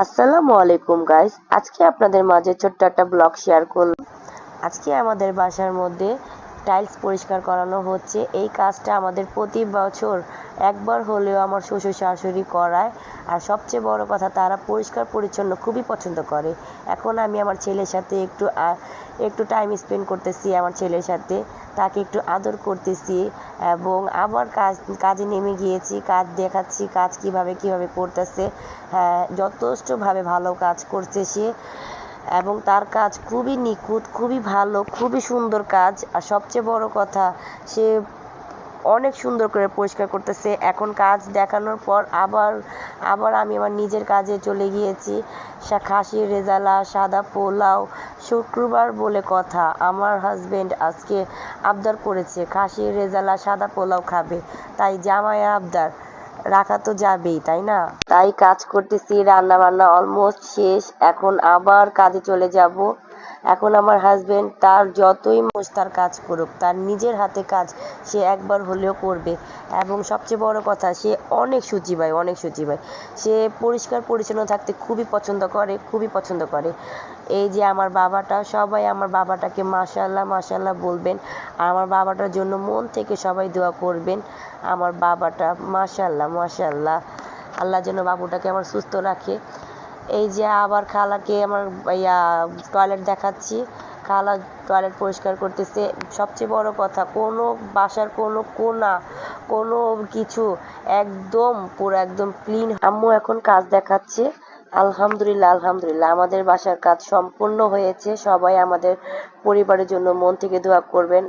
আসসালামু আলাইকুম গাইস, আজকে আপনাদের মাঝে ছোট্ট একটা ব্লগ শেয়ার করলাম। আজকে আমাদের বাসার মধ্যে টাইলস পরিষ্কার করানো হচ্ছে। এই কাজটা আমাদের প্রতি বছর একবার হলেও আমার শ্বশুর শাশুড়ি করায়। আর সবচেয়ে বড় কথা, তারা পরিষ্কার পরিচ্ছন্ন খুবই পছন্দ করে। এখন আমি আমার ছেলের সাথে একটু টাইম স্পেন্ড করতেছি আমার ছেলের সাথে, তাকে একটু আদর করতেছি এবং আবার কাজে নেমে গিয়েছি। কাজ দেখাচ্ছি, কাজ কিভাবে করতেছে। হ্যাঁ, যথেষ্টভাবে ভালো কাজ করছে সে এবং তার কাজ খুবই নিখুঁত, খুবই ভালো, খুবই সুন্দর কাজ। আর সবচেয়ে বড় কথা, সে অনেক সুন্দর করে পরিষ্কার করতেছে। এখন কাজ দেখানোর পর আবার আবার আমি আমার নিজের কাজে চলে গিয়েছি। খাসির রেজালা, সাদা পোলাও, শুক্রবার বলে কথা, আমার হাজবেন্ড আজকে আবদার করেছে খাসির রেজালা সাদা পোলাও খাবে। তাই জামাইয়ের আবদার রাখা তো যাবেই, তাই না? তাই কাজ করতেছি, রান্না বান্না অলমোস্ট শেষ। এখন আবার কাজে চলে যাব। এখন আমার হাজবেন্ড তার যতই তার কাজ করুক, তার নিজের হাতে কাজ সে একবার হলেও করবে। এবং সবচেয়ে বড় কথা, সে অনেক শুচিবাই, অনেক শুচিবাই। সে পরিষ্কার পরিচ্ছন্ন থাকতে খুবই পছন্দ করে, খুবই পছন্দ করে। এই যে আমার বাবাটা, সবাই আমার বাবাটাকে মাশাআল্লাহ মাশাআল্লাহ বলবেন। আর আমার বাবাটার জন্য মন থেকে সবাই দোয়া করবেন। আমার বাবাটা মাশাআল্লাহ মাশাআল্লাহ, আল্লাহ যেন বাবুটাকে আমার সুস্থ রাখে। এই যে আবার খালাকে আমার টয়লেট দেখাচ্ছি। খালা টয়লেট পরিষ্কার করতেছে। সবচেয়ে বড় কথা, কোনো বাসার কোনো কোনা, কোনো কিছু একদম পুরো একদম ক্লিন। আম্মু এখন কাজ দেখাচ্ছে। আলহামদুলিল্লাহ আলহামদুলিল্লাহ, আমাদের বাসার কাজ সম্পূর্ণ হয়েছে। সবাই আমাদের পরিবারের জন্য মন থেকে দোয়া করবেন।